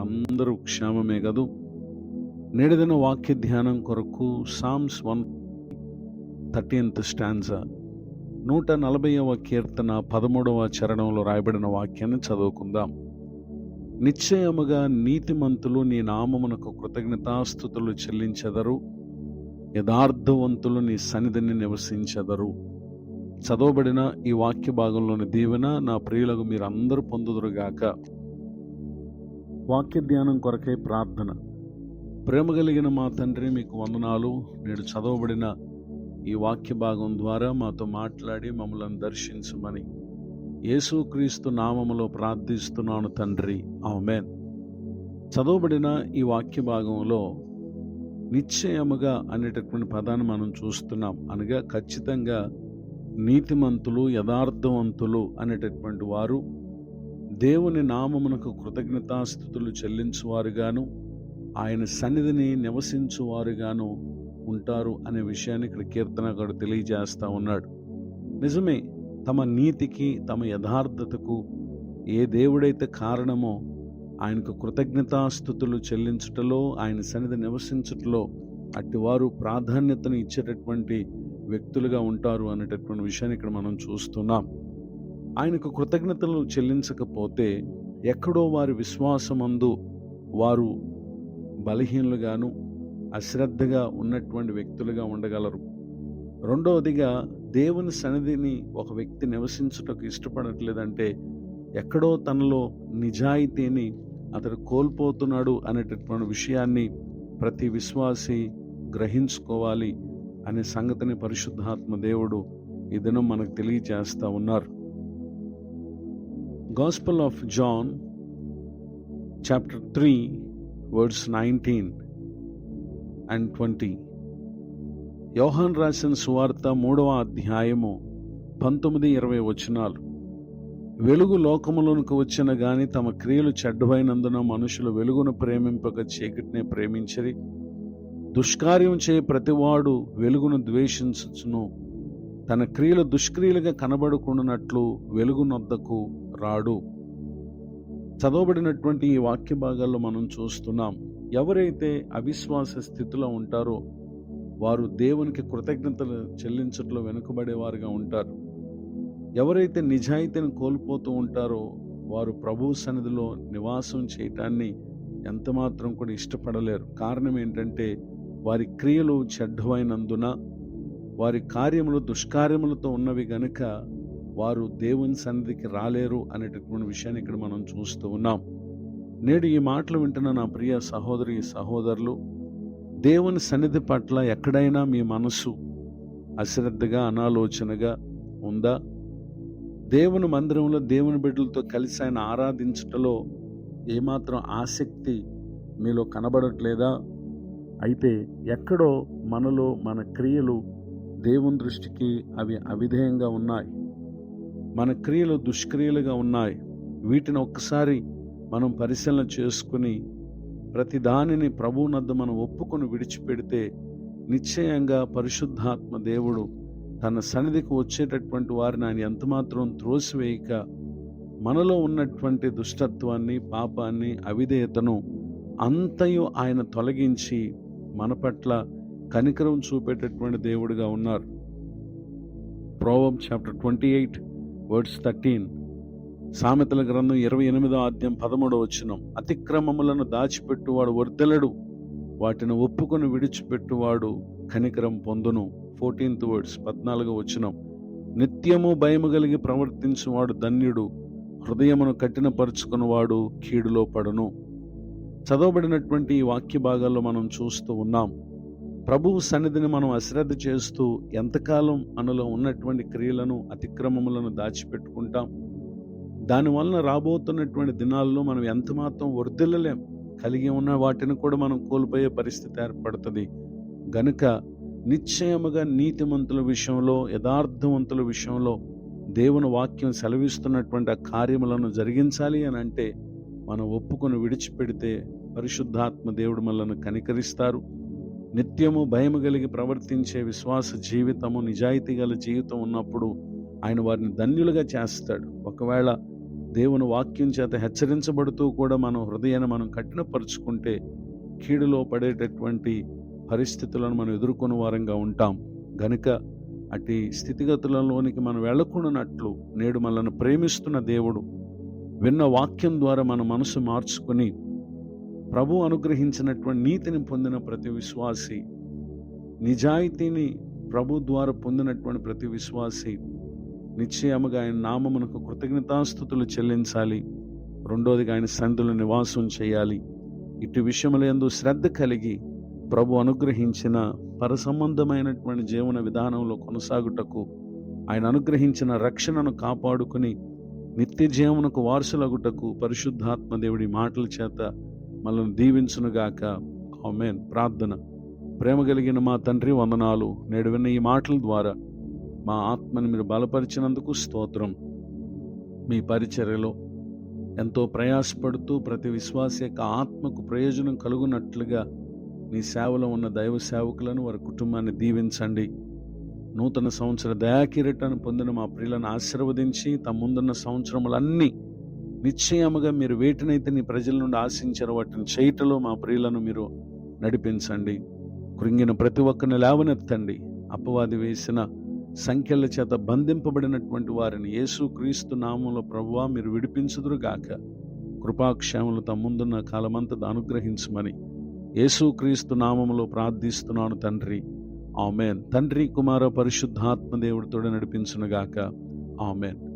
అందరూ క్షేమమే గదు. నేడిదిన వాక్య ధ్యానం కొరకు సామ్స్ 13th స్టాంజా 140వ కీర్తన 13వ చరణంలో రాయబడిన వాక్యాన్ని చదువుకుందాం. నిశ్చయముగా నీతిమంతులు నీ నామమునకు కృతజ్ఞతాస్తుతులు చెల్లించెదరు, యథార్థవంతులు నీ సన్నిధిని నివసించెదరు. చదవబడిన ఈ వాక్య భాగంలోని దీవెన నా ప్రియులకు మీరందరూ పొందుదురుగాక. వాక్య ధ్యానం కొరకై ప్రార్థన. ప్రేమ కలిగిన మా తండ్రి, మీకు వందనాలు. నేడు చదవబడిన ఈ వాక్య భాగం ద్వారా మాతో మాట్లాడి మమ్మల్ని దర్శించమని యేసుక్రీస్తు నామములో ప్రార్థిస్తున్నాను తండ్రి, ఆమేన్. చదవబడిన ఈ వాక్య భాగంలో నిశ్చయముగా అనేటటువంటి పదాన్ని మనం చూస్తున్నాం. అనగా ఖచ్చితంగా నీతిమంతులు, యథార్థవంతులు అనేటటువంటి వారు దేవుని నామమునకు కృతజ్ఞతాస్తుతులు చెల్లించువారుగాను, ఆయన సన్నిధిని నివసించువారుగాను ఉంటారు అనే విషయాన్ని ఇక్కడ కీర్తనకారుడు తెలియజేస్తా ఉన్నాడు. నిజమే, తమ నీతికి, తమ యథార్థతకు ఏ దేవుడైతే కారణమో ఆయనకు కృతజ్ఞతాస్తుతులు చెల్లించుటలో, ఆయన సన్నిధి నివసించుటలో అట్టివారు ప్రాధాన్యతను ఇచ్చేటటువంటి వ్యక్తులుగా ఉంటారు అనేటటువంటి విషయాన్ని ఇక్కడ మనం చూస్తున్నాం. ఆయనకు కృతజ్ఞతలు చెల్లించకపోతే ఎక్కడో వారి విశ్వాసమందు వారు బలహీనులుగాను, అశ్రద్ధగా ఉన్నటువంటి వ్యక్తులుగా ఉండగలరు. రెండవదిగా, దేవుని సన్నిధిని ఒక వ్యక్తి నివసించుటకు ఇష్టపడట్లేదంటే ఎక్కడో తనలో నిజాయితీని అతడు కోల్పోతున్నాడు అనేటటువంటి విషయాన్ని ప్రతి విశ్వాసి గ్రహించుకోవాలి అనే సంగతిని పరిశుద్ధాత్మ దేవుడు ఈ దినం మనకు తెలియజేస్తా ఉన్నారు. Gospel of John chapter 3 words 19 and 20. యోహాను రాసిన సువార్త 3వ అధ్యాయము 19-20 వచనాలు. వెలుగు లోకములోనికి వచ్చిన గాని తమ క్రియలు చెడ్డవైనందున మనుషులు వెలుగును ప్రేమింపక చీకటినే ప్రేమించరి. దుష్కార్యం చేయ ప్రతివాడు వెలుగును ద్వేషించును, తన క్రియలు దుష్క్రియలుగా కనబడుకున్నట్లు వెలుగునొద్దకు రాడు. చదవబడినటువంటి ఈ వాక్య భాగాల్లో మనం చూస్తున్నాం, ఎవరైతే అవిశ్వాస స్థితిలో ఉంటారో వారు దేవునికి కృతజ్ఞతలు చెల్లించట్లో వెనుకబడేవారుగా ఉంటారు. ఎవరైతే నిజాయితీని కోల్పోతూ ఉంటారో వారు ప్రభువు సన్నిధిలో నివాసం చేయటాన్ని ఎంతమాత్రం కూడా ఇష్టపడలేరు. కారణం ఏంటంటే వారి క్రియలు చెడ్డవైనందున, వారి కార్యములు దుష్కార్యములతో ఉన్నవి గనుక వారు దేవుని సన్నిధికి రాలేరు అనేటటువంటి విషయాన్ని ఇక్కడ మనం చూస్తూ ఉన్నాం. నేడు ఈ మాటలు వింటున్న నా ప్రియ సహోదరి సహోదరులు, దేవుని సన్నిధి పట్ల ఎక్కడైనా మీ మనసు అశ్రద్ధగా, అనాలోచనగా ఉందా? దేవుని మందిరంలో దేవుని బిడ్డలతో కలిసి ఆయన ఆరాధించటలో ఏమాత్రం ఆసక్తి మీలో కనబడట్లేదా? అయితే ఎక్కడో మనలో మన క్రియలు దేవుని దృష్టికి అవి అవిధేయంగా ఉన్నాయి, మన క్రియలు దుష్క్రియలుగా ఉన్నాయి. వీటిని ఒక్కసారి మనం పరిశీలన చేసుకుని ప్రతి దానిని ప్రభువునద్ద మనం ఒప్పుకొని విడిచిపెడితే నిశ్చయంగా పరిశుద్ధాత్మ దేవుడు తన సన్నిధికి వచ్చేటటువంటి వారిని ఆయన ఎంతమాత్రం త్రోసివేయక మనలో ఉన్నటువంటి దుష్టత్వాన్ని, పాపాన్ని, అవిధేయతను అంతయు ఆయన తొలగించి మన పట్ల కనికరం చూపేటటువంటి దేవుడిగా ఉన్నారు. Proverbs chapter 28 words 13. సామెతల గ్రంథం 28వ అధ్యాయం 13వ వచనం. అతిక్రమములను దాచిపెట్టువాడు వర్ధిల్లడు, వాటిని ఒప్పుకొని విడిచిపెట్టువాడు కనికరం పొందును. 14th వర్డ్స్ 14వ వచనం. నిత్యము భయము కలిగి ప్రవర్తించువాడు ధన్యుడు, హృదయమును కఠినపరుచుకున్నవాడు కీడులో పడును. చదవబడినటువంటి ఈ వాక్య భాగాల్లో మనం చూస్తూ ఉన్నాం, ప్రభువు సన్నిధిని మనం అశ్రద్ధ చేస్తూ ఎంతకాలం మనలో ఉన్నటువంటి క్రియలను, అతిక్రమములను దాచిపెట్టుకుంటాం. దానివలన రాబోతున్నటువంటి దినాల్లో మనం ఎంతమాత్రం వర్ధిల్లలేం. కలిగి ఉన్న వాటిని కూడా మనం కోల్పోయే పరిస్థితి ఏర్పడుతుంది. గనుక నిశ్చయముగా నీతిమంతుల విషయంలో, యథార్థవంతుల విషయంలో దేవుని వాక్యం సెలవిస్తున్నటువంటి ఆ కార్యములను జరిగించాలి అని అంటే మనం ఒప్పుకొని విడిచిపెడితే పరిశుద్ధాత్మ దేవుడు మనల్ని కనికరిస్తారు. నిత్యము భయము కలిగి ప్రవర్తించే విశ్వాస జీవితము, నిజాయితీ గల జీవితం ఉన్నప్పుడు ఆయన వారిని ధన్యులుగా చేస్తాడు. ఒకవేళ దేవుని వాక్యం చేత హెచ్చరించబడుతూ కూడా మనం హృదయాన్ని మనం కఠినపరుచుకుంటే కీడులో పడేటటువంటి పరిస్థితులను మనం ఎదుర్కొనే వారంగా ఉంటాం. గనుక అట్టి స్థితిగతులలోనికి మనం వెళ్ళకుండానట్లు నేడు మనల్ని ప్రేమిస్తున్న దేవుడు విన్న వాక్యం ద్వారా మన మనసు మార్చుకొని ప్రభు అనుగ్రహించినటువంటి నీతిని పొందిన ప్రతి విశ్వాసి, నిజాయితీని ప్రభు ద్వారా పొందినటువంటి ప్రతి విశ్వాసి నిశ్చయముగా ఆయన నామమునకు కృతజ్ఞతాస్తుతులు చెల్లించాలి. రెండోదిగా ఆయన సన్నిధిలో నివాసం చేయాలి. ఇటు విషయములందు శ్రద్ధ కలిగి ప్రభు అనుగ్రహించిన పరసంబంధమైనటువంటి జీవన విధానంలో కొనసాగుటకు, ఆయన అనుగ్రహించిన రక్షణను కాపాడుకుని నిత్య జీవనకు వారసులగుటకు పరిశుద్ధాత్మ దేవుడి మాటల చేత మనల్ని దీవించునుగాక. ఆమేన్. ప్రార్థన. ప్రేమ కలిగిన మా తండ్రి, వందనాలు. నేడు విన్న ఈ మాటల ద్వారా మా ఆత్మని మీరు బలపరిచినందుకు స్తోత్రం. మీ పరిచర్యలో ఎంతో ప్రయాసపడుతూ ప్రతి విశ్వాస యొక్క ఆత్మకు ప్రయోజనం కలుగునట్లుగా నీ సేవలో ఉన్న దైవ సేవకులను, వారి కుటుంబాన్ని దీవించండి. నూతన సంవత్సర దయాకిరీటాన్ని పొందిన మా ప్రియులను ఆశీర్వదించి తమ ముందున్న సంవత్సరములన్నీ నిశ్చయముగా మీరు వేటినైతే నీ ప్రజల నుండి ఆశించారో వాటిని చేయటలో మా ప్రియులను మీరు నడిపించండి. కృంగిన ప్రతి ఒక్కరిని లేవనెత్తండి. అపవాది వేసిన సంఖ్యల చేత బంధింపబడినటువంటి వారిని యేసుక్రీస్తు నామములో ప్రభువా మీరు విడిపించుదురుగాక. కృపాక్షేమలు తమ ముందున్న కాలమంతా అనుగ్రహించమని యేసుక్రీస్తు నామములో ప్రార్థిస్తున్నాను తండ్రి. ఆమేన్. తండ్రి, కుమార, పరిశుద్ధాత్మ దేవుడితో నడిపించునుగాక. ఆమేన్.